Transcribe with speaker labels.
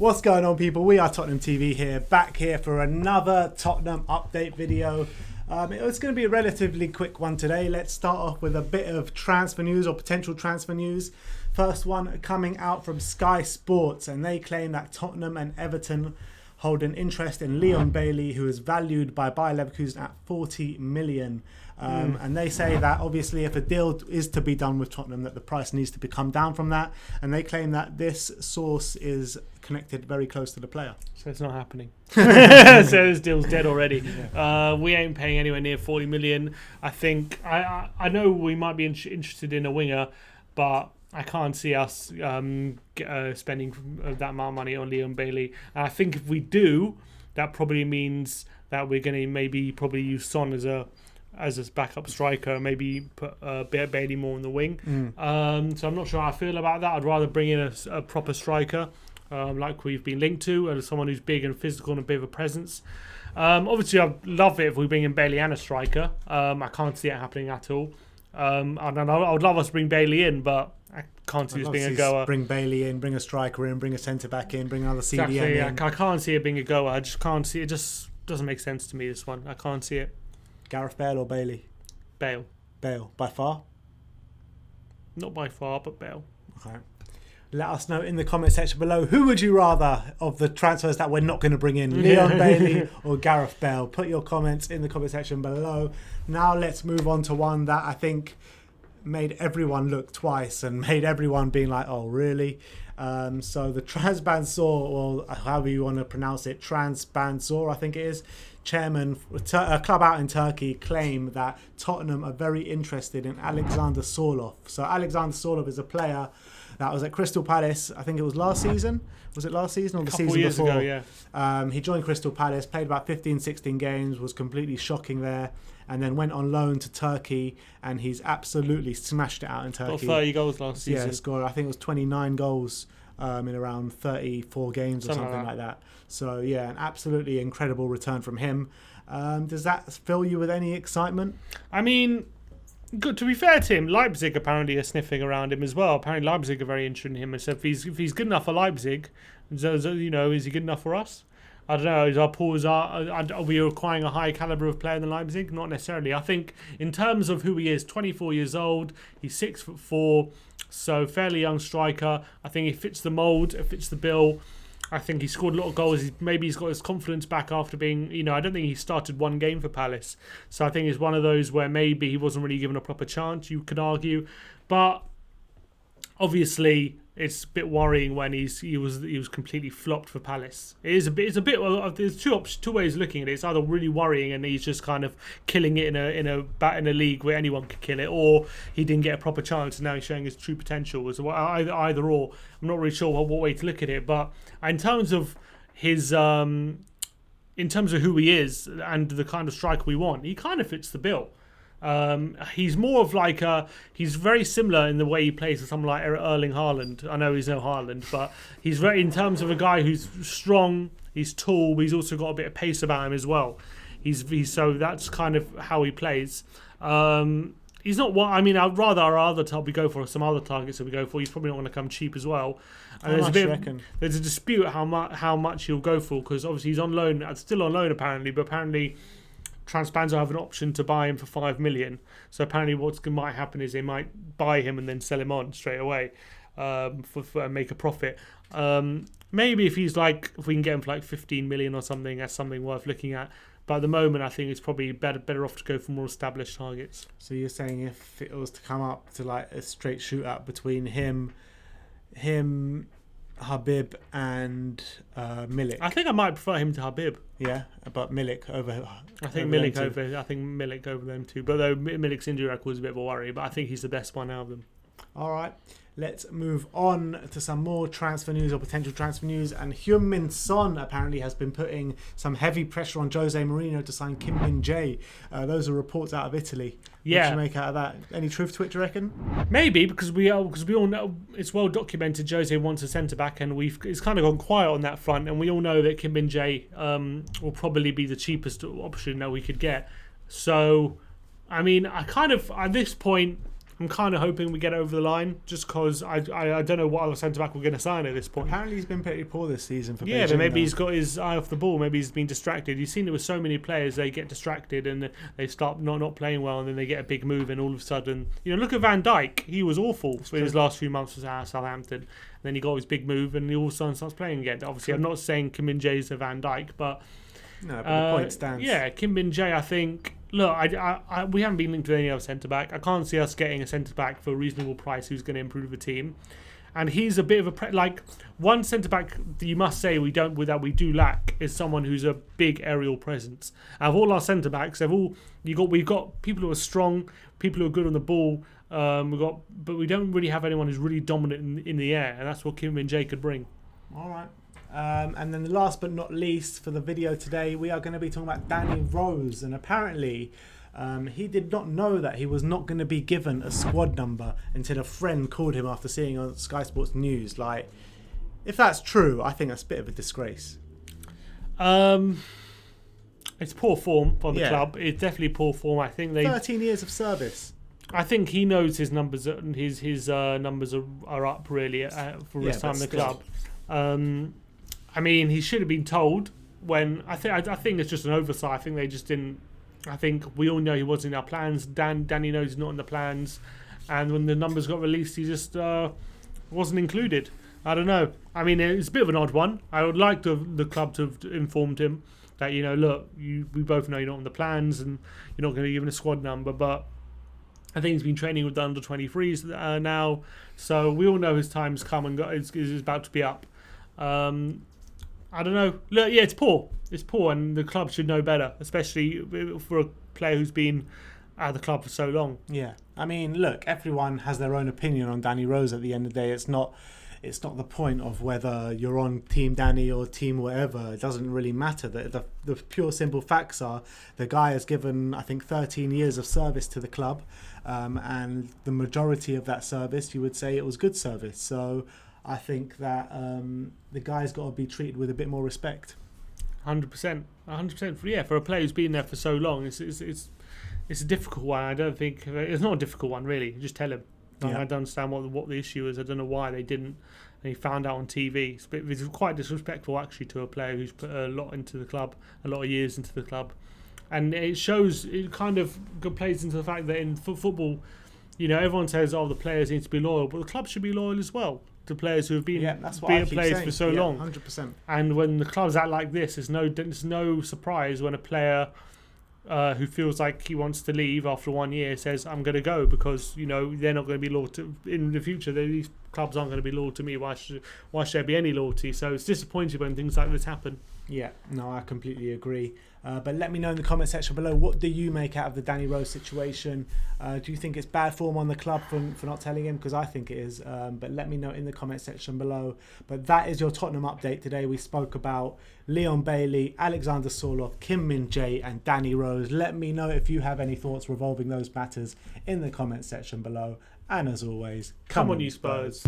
Speaker 1: What's going on, people? We are Tottenham TV here, back here for another Tottenham update video. It's going to be a relatively quick one today. Let's start off with a bit of transfer news or potential transfer news. First one coming out from Sky Sports, and they claim that Tottenham and Everton hold an interest in Leon Bailey, who is valued by Bayer Leverkusen at 40 million. And they say that obviously if a deal is to be done with Tottenham, that the price needs to come down from that. And they claim that this source is connected very close to the player.
Speaker 2: So it's not happening. So this deal's dead already. Yeah. We ain't paying anywhere near 40 million. I think, I know we might be interested in a winger, but I can't see us spending that amount of money on Leon Bailey. And I think if we do, that probably means that we're going to probably use Son as a backup striker, maybe put Bailey more on the wing. So I'm not sure how I feel about that. I'd rather bring in a proper striker, like we've been linked to, and someone who's big and physical and a bit of a presence. Obviously, I'd love it if we bring in Bailey and a striker. I can't see it happening at all. I would love us to bring Bailey in, but I can't see this being a goer.
Speaker 1: Bring Bailey in, bring a striker in, bring a centre back in, bring another CDM in.
Speaker 2: I can't see it being a goer. I just can't see it. Just doesn't make sense to me, this one. I can't see it.
Speaker 1: Gareth Bale or Bailey?
Speaker 2: Bale.
Speaker 1: Bale. By far?
Speaker 2: Not by far, but Bale.
Speaker 1: Okay. Let us know in the comment section below, who would you rather of the transfers that we're not going to bring in, Leon Bailey or Gareth Bale? Put your comments in the comment section below. Now let's move on to one that I think made everyone look twice and made everyone being like, oh, really? So the Trabzonspor, or however you want to pronounce it, Trabzonspor, I think it is, chairman, a club out in Turkey, claim that Tottenham are very interested in Alexander Sorloth. So Alexander Sorloth is a player that was at Crystal Palace, I think it was last season. Was it last season or the season
Speaker 2: years
Speaker 1: before?
Speaker 2: Ago, yeah.
Speaker 1: He joined Crystal Palace, played about 15, 16 games, was completely shocking there, and then went on loan to Turkey, and he's absolutely smashed it out in Turkey.
Speaker 2: Got 30 goals last season.
Speaker 1: Yeah, scored, I think it was 29 goals in around 34 games or something like that. So, yeah, an absolutely incredible return from him. Does that fill you with any excitement?
Speaker 2: I mean, good. To be fair to him, Leipzig apparently are sniffing around him as well. Apparently Leipzig are very interested in him. And so if he's good enough for Leipzig, is he good enough for us? I don't know. Are we requiring a high caliber of player than Leipzig? Not necessarily. I think in terms of who he is, 24 years old, he's 6'4", so fairly young striker. I think he fits the mould, fits the bill. I think he scored a lot of goals. Maybe he's got his confidence back after being, I don't think he started one game for Palace. So I think it's one of those where maybe he wasn't really given a proper chance, you could argue. But obviously, it's a bit worrying when he was completely flopped for Palace. It's a bit. There's two ways of looking at it. It's either really worrying and he's just kind of killing it in a league where anyone could kill it, or he didn't get a proper chance and now he's showing his true potential. So either or. I'm not really sure what way to look at it. But in terms of his, in terms of who he is and the kind of striker we want, he kind of fits the bill. He's more of like he's very similar in the way he plays to someone like Erling Haaland. I know he's no Haaland, but he's very, in terms of a guy who's strong, he's tall, but he's also got a bit of pace about him as well. He's so that's kind of how he plays. He's not what I mean. I'd rather our other we go for some other targets that we go for. He's probably not going to come cheap as well. And there's a dispute how much he'll go for, because obviously he's on loan, still on loan apparently, but apparently Trabzonspor have an option to buy him for 5 million. So apparently what might happen is they might buy him and then sell him on straight away for make a profit. Maybe if we can get him for like 15 million or something, that's something worth looking at. But at the moment, I think it's probably better off to go for more established targets.
Speaker 1: So you're saying if it was to come up to like a straight shootout between him, Habib and Milik.
Speaker 2: I think I might prefer him to Habib.
Speaker 1: Yeah, but Milik over.
Speaker 2: I think Milik over them too. But though Milik's injury record is a bit of a worry, but I think he's the best one out of them.
Speaker 1: All right, let's move on to some more transfer news or potential transfer news. And Heung-min Son apparently has been putting some heavy pressure on Jose Mourinho to sign Kim Min-jae. Those are reports out of Italy.
Speaker 2: Yeah.
Speaker 1: What do you make out of that? Any truth to it, do you reckon?
Speaker 2: Maybe, because we all know it's well documented Jose wants a centre-back, and it's kind of gone quiet on that front, and we all know that Kim Min-jae will probably be the cheapest option that we could get. So, I mean, I kind of, at this point, I'm kind of hoping we get over the line, just because I don't know what other centre-back we're going to sign at this point.
Speaker 1: Apparently he's been pretty poor this season for
Speaker 2: Yeah,
Speaker 1: Beijing,
Speaker 2: but maybe
Speaker 1: though.
Speaker 2: he's got his eye off the ball. Maybe he's been distracted. You've seen it with so many players, they get distracted and they start not playing well, and then they get a big move, and all of a sudden, look at Van Dijk. He was awful in his last few months at Southampton. And then he got his big move, and he all of a sudden starts playing again. Obviously, I'm not saying Kim Min-jae's a Van Dijk, but
Speaker 1: No, but the point stands.
Speaker 2: yeah, Kim Min-jae, I think. Look, we haven't been linked with any other centre back. I can't see us getting a centre back for a reasonable price who's going to improve the team. And he's a bit of a one centre back that you must say we do lack is someone who's a big aerial presence. Out of all our centre backs, we've got people who are strong, people who are good on the ball. But we don't really have anyone who's really dominant in the air, and that's what Kim Min-jae could bring.
Speaker 1: All right. And then last but not least for the video today, we are going to be talking about Danny Rose. And apparently he did not know that he was not going to be given a squad number until a friend called him after seeing on Sky Sports News. Like, if that's true, I think that's a bit of a disgrace.
Speaker 2: It's poor form for the
Speaker 1: Yeah.
Speaker 2: club. It's definitely poor form. I think
Speaker 1: 13 years of service.
Speaker 2: I think he knows his numbers. His numbers are up really for his time in the club. I mean, he should have been told when. I think it's just an oversight. I think they just didn't. I think we all know he wasn't in our plans. Danny knows he's not in the plans, and when the numbers got released, he just wasn't included. I don't know. I mean, it's a bit of an odd one. I would like the club to have informed him that look, we both know you're not in the plans and you're not going to be given a squad number, but I think he's been training with the under-23s now, so we all know his time's come and is about to be up. I don't know. Look, yeah, it's poor. It's poor, and the club should know better, especially for a player who's been at the club for so long.
Speaker 1: Yeah. I mean, look, everyone has their own opinion on Danny Rose at the end of the day. It's not the point of whether you're on Team Danny or Team whatever. It doesn't really matter. The pure simple facts are the guy has given, I think, 13 years of service to the club, and the majority of that service, you would say it was good service. So I think that the guy's got to be treated with a bit more respect.
Speaker 2: 100%. Yeah, for a player who's been there for so long, it's a difficult one. I don't think it's not a difficult one really. Just tell him.
Speaker 1: Yeah.
Speaker 2: I don't understand what the issue is. I don't know why they didn't. And he found out on TV. It's quite disrespectful actually to a player who's put a lot into the club, a lot of years into the club, and it shows. It kind of plays into the fact that in football, everyone says, "Oh, the players need to be loyal," but the club should be loyal as well to players who have been players for so long.
Speaker 1: 100%.
Speaker 2: And when the clubs act like this, there's no surprise when a player who feels like he wants to leave after 1 year says, "I'm going to go," because they're not going to be loyal to in the future. These clubs aren't going to be loyal to me. Why should there be any loyalty? So it's disappointing when things like this happen.
Speaker 1: Yeah, no, I completely agree. But let me know in the comment section below, what do you make out of the Danny Rose situation? Do you think it's bad form on the club for not telling him? Because I think it is. But let me know in the comment section below. But that is your Tottenham update today. We spoke about Leon Bailey, Alexander Sorloth, Kim Min-jae and Danny Rose. Let me know if you have any thoughts revolving those matters in the comment section below. And as always,
Speaker 2: Come on, you Spurs.